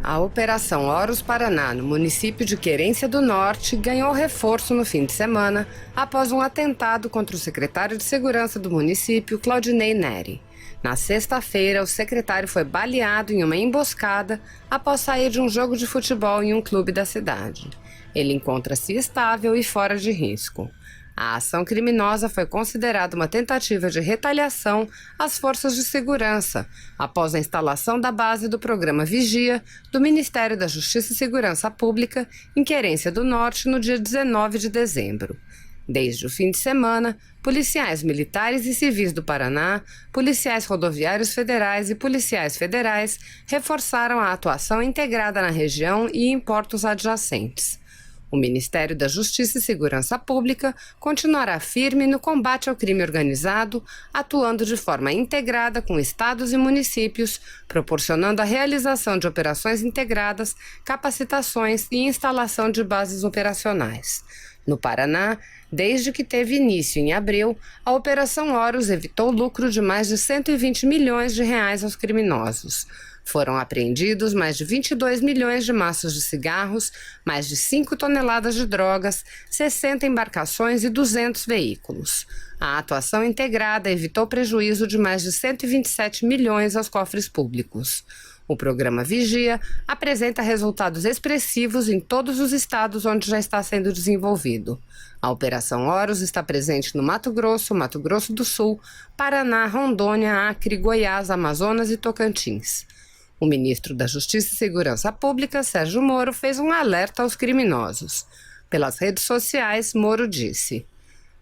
A Operação Horus Paraná, no município de Querência do Norte, ganhou reforço no fim de semana após um atentado contra o secretário de Segurança do município, Claudinei Neri. Na sexta-feira, o secretário foi baleado em uma emboscada após sair de um jogo de futebol em um clube da cidade. Ele encontra-se estável e fora de risco. A ação criminosa foi considerada uma tentativa de retaliação às forças de segurança, após a instalação da base do programa Vigia do Ministério da Justiça e Segurança Pública em Querência do Norte no dia 19 de dezembro. Desde o fim de semana, policiais militares e civis do Paraná, policiais rodoviários federais e policiais federais reforçaram a atuação integrada na região e em portos adjacentes. O Ministério da Justiça e Segurança Pública continuará firme no combate ao crime organizado, atuando de forma integrada com estados e municípios, proporcionando a realização de operações integradas, capacitações e instalação de bases operacionais. No Paraná, desde que teve início em abril, a Operação Horus evitou lucro de mais de 120 milhões de reais aos criminosos. Foram apreendidos mais de 22 milhões de maços de cigarros, mais de 5 toneladas de drogas, 60 embarcações e 200 veículos. A atuação integrada evitou prejuízo de mais de 127 milhões aos cofres públicos. O programa Vigia apresenta resultados expressivos em todos os estados onde já está sendo desenvolvido. A Operação Horus está presente no Mato Grosso do Sul, Paraná, Rondônia, Acre, Goiás, Amazonas e Tocantins. O ministro da Justiça e Segurança Pública, Sérgio Moro, fez um alerta aos criminosos. Pelas redes sociais, Moro disse: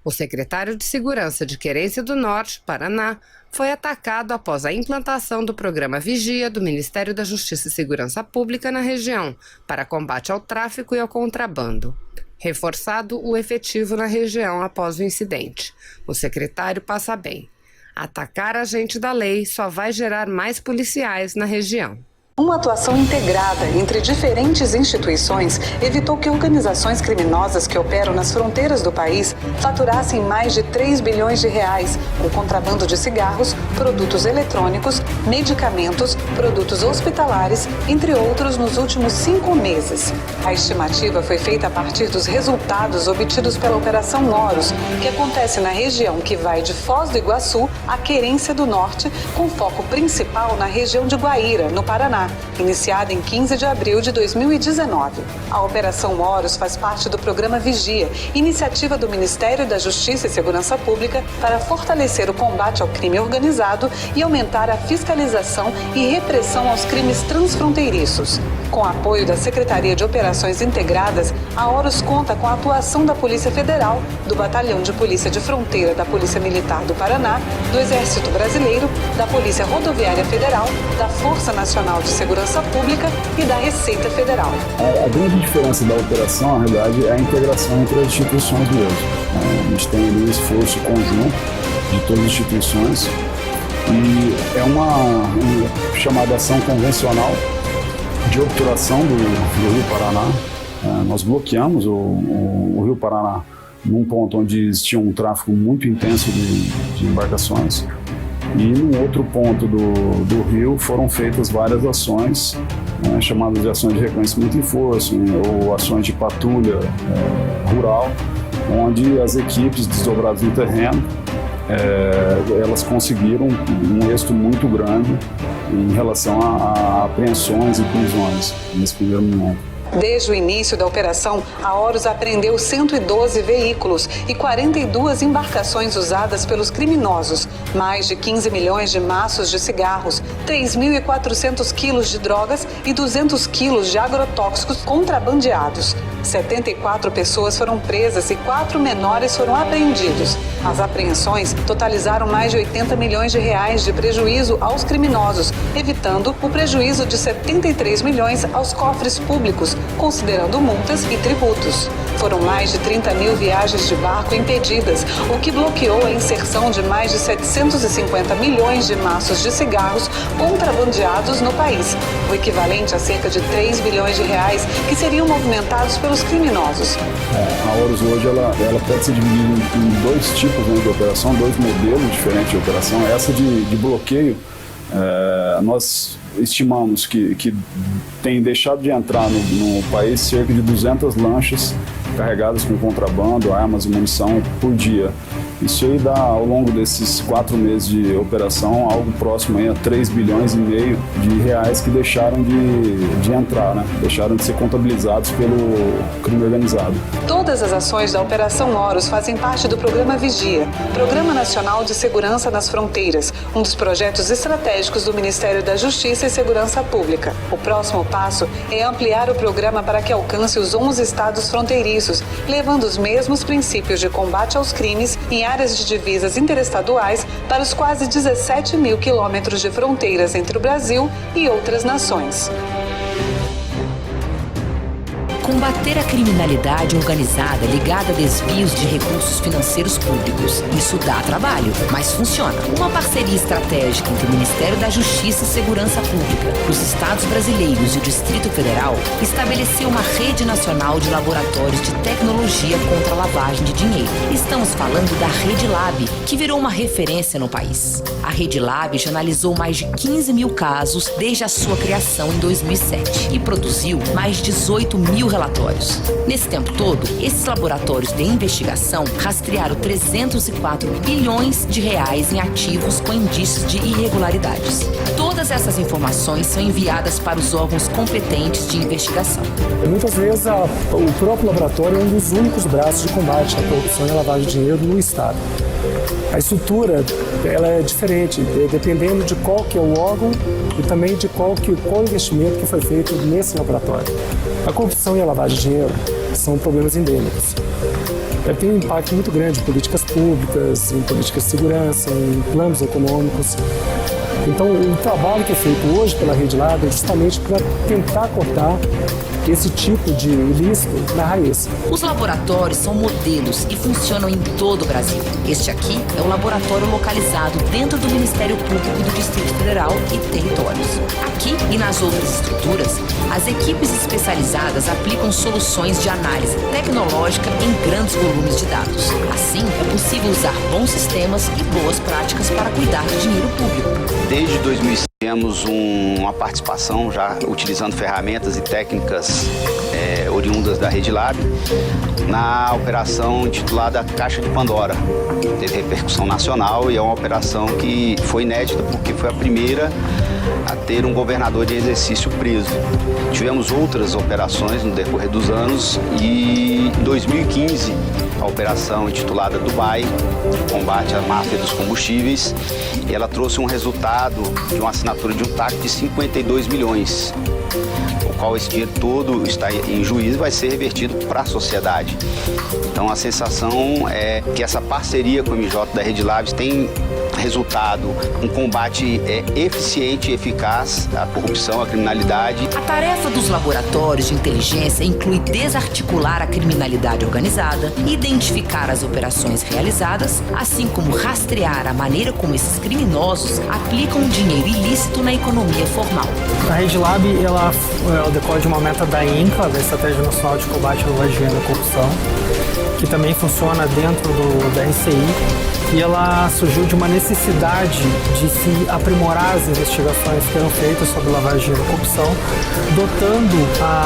o secretário de Segurança de Querência do Norte, Paraná, foi atacado após a implantação do programa Vigia do Ministério da Justiça e Segurança Pública na região, para combate ao tráfico e ao contrabando. Reforçado o efetivo na região após o incidente. O secretário passa bem. Atacar agente da lei só vai gerar mais policiais na região. Uma atuação integrada entre diferentes instituições evitou que organizações criminosas que operam nas fronteiras do país faturassem mais de 3 bilhões de reais com contrabando de cigarros, produtos eletrônicos, medicamentos, produtos hospitalares, entre outros, nos últimos 5 meses. A estimativa foi feita a partir dos resultados obtidos pela Operação Horus, que acontece na região que vai de Foz do Iguaçu a Querência do Norte, com foco principal na região de Guaíra, no Paraná, iniciada em 15 de abril de 2019. A Operação Horus faz parte do programa Vigia, iniciativa do Ministério da Justiça e Segurança Pública para fortalecer o combate ao crime organizado e aumentar a fiscalização e repressão aos crimes transfronteiriços. Com apoio da Secretaria de Operações Integradas, a Horus conta com a atuação da Polícia Federal, do Batalhão de Polícia de Fronteira da Polícia Militar do Paraná, do Exército Brasileiro, da Polícia Rodoviária Federal, da Força Nacional de Segurança Pública e da Receita Federal. A grande diferença da operação, na realidade, é a integração entre as instituições mesmo. A gente tem ali um esforço conjunto de todas as instituições e é uma chamada ação convencional de obturação do Rio Paraná. Nós bloqueamos o Rio Paraná num ponto onde existia um tráfego muito intenso de embarcações. E num outro ponto do rio foram feitas várias ações, chamadas de ações de reconhecimento em força, ou ações de patrulha rural, onde as equipes desdobradas no terreno, elas conseguiram um êxito muito grande em relação a apreensões e prisões nesse primeiro momento. Desde o início da operação, a Horus apreendeu 112 veículos e 42 embarcações usadas pelos criminosos, mais de 15 milhões de maços de cigarros, 3.400 quilos de drogas e 200 quilos de agrotóxicos contrabandeados. 74 pessoas foram presas e 4 menores foram apreendidos. As apreensões totalizaram mais de 80 milhões de reais de prejuízo aos criminosos, evitando o prejuízo de 73 milhões aos cofres públicos, considerando multas e tributos. Foram mais de 30 mil viagens de barco impedidas, o que bloqueou a inserção de mais de 750 milhões de maços de cigarros contrabandeados no país, o equivalente a cerca de 3 bilhões de reais que seriam movimentados pelos criminosos. A Horus hoje ela pode ser dividida em dois tipos de operação, dois modelos diferentes de operação. Essa de bloqueio, nós estimamos que tem deixado de entrar no país cerca de 200 lanchas carregadas com contrabando, armas e munição por dia. Isso aí dá, ao longo desses 4 meses de operação, algo próximo aí a 3 bilhões e meio de reais que deixaram de entrar, né? Deixaram de ser contabilizados pelo crime organizado. Todas as ações da Operação Horus fazem parte do Programa Vigia, Programa Nacional de Segurança nas Fronteiras, um dos projetos estratégicos do Ministério da Justiça e Segurança Pública. O próximo passo é ampliar o programa para que alcance os 11 estados fronteiriços, levando os mesmos princípios de combate aos crimes em áreas de divisas interestaduais para os quase 17 mil quilômetros de fronteiras entre o Brasil e outras nações. Combater a criminalidade organizada ligada a desvios de recursos financeiros públicos. Isso dá trabalho, mas funciona. Uma parceria estratégica entre o Ministério da Justiça e Segurança Pública, os estados brasileiros e o Distrito Federal estabeleceu uma rede nacional de laboratórios de tecnologia contra a lavagem de dinheiro. Estamos falando da Rede Lab, que virou uma referência no país. A Rede Lab já analisou mais de 15 mil casos desde a sua criação em 2007 e produziu mais de 18 mil relatórios. Nesse tempo todo, esses laboratórios de investigação rastrearam 304 bilhões de reais em ativos com indícios de irregularidades. Todas essas informações são enviadas para os órgãos competentes de investigação. Muitas vezes o próprio laboratório é um dos únicos braços de combate à corrupção e à lavagem de dinheiro no Estado. A estrutura ela é diferente, dependendo de qual que é o órgão e também de qual investimento que foi feito nesse laboratório. A corrupção e a lavagem de dinheiro são problemas endêmicos. Ela tem um impacto muito grande em políticas públicas, em políticas de segurança, em planos econômicos. Então, o trabalho que é feito hoje pela Rede Lab é justamente para tentar cortar esse tipo de ilícito na raiz. Os laboratórios são modelos e funcionam em todo o Brasil. Este aqui é o laboratório localizado dentro do Ministério Público do Distrito Federal e Territórios. Aqui e nas outras estruturas, as equipes especializadas aplicam soluções de análise tecnológica em grandes volumes de dados. Assim, é possível usar bons sistemas e boas práticas para cuidar do dinheiro público. Desde 2006, temos uma participação já utilizando ferramentas e técnicas oriundas da Rede Lab na operação intitulada Caixa de Pandora. Teve repercussão nacional e é uma operação que foi inédita porque foi a primeira a ter um governador de exercício preso. Tivemos outras operações no decorrer dos anos e em 2015 a operação intitulada Dubai, combate à máfia dos combustíveis, e ela trouxe um resultado de uma assinatura de um TAC de 52 milhões, o qual esse dinheiro todo está em juízo e vai ser revertido para a sociedade. Então a sensação é que essa parceria com o MJ da Rede Labs tem resultado um combate eficiente e eficaz à corrupção, à criminalidade. A tarefa dos laboratórios de inteligência inclui desarticular a criminalidade organizada, identificar as operações realizadas, assim como rastrear a maneira como esses criminosos aplicam o dinheiro ilícito na economia formal. A Rede Lab ela decorre de uma meta da INCA, da Estratégia Nacional de Combate à Lavagem de Dinheiro e Corrupção, que também funciona dentro da RCI, e ela surgiu de uma necessidade de se aprimorar as investigações que eram feitas sobre lavagem de dinheiro e corrupção, dotando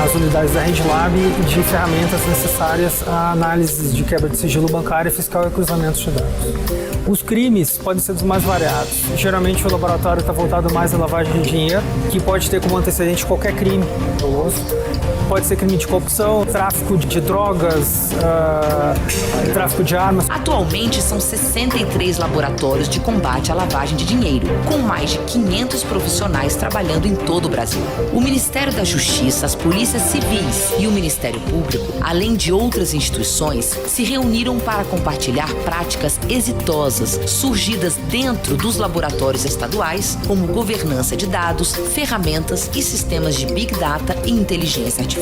as unidades da Rede Lab de ferramentas necessárias à análise de quebra de sigilo bancário, fiscal e cruzamentos de dados. Os crimes podem ser dos mais variados. Geralmente o laboratório está voltado mais à lavagem de dinheiro, que pode ter como antecedente qualquer crime doloso. Pode ser crime de corrupção, tráfico de drogas, tráfico de armas. Atualmente são 63 laboratórios de combate à lavagem de dinheiro, com mais de 500 profissionais trabalhando em todo o Brasil. O Ministério da Justiça, as polícias civis e o Ministério Público, além de outras instituições, se reuniram para compartilhar práticas exitosas surgidas dentro dos laboratórios estaduais, como governança de dados, ferramentas e sistemas de Big Data e inteligência artificial.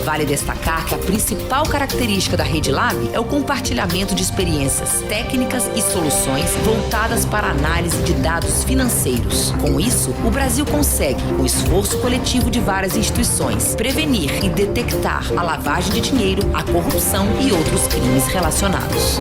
Vale destacar que a principal característica da Rede Lab é o compartilhamento de experiências técnicas e soluções voltadas para a análise de dados financeiros. Com isso, o Brasil consegue, com o esforço coletivo de várias instituições, prevenir e detectar a lavagem de dinheiro, a corrupção e outros crimes relacionados.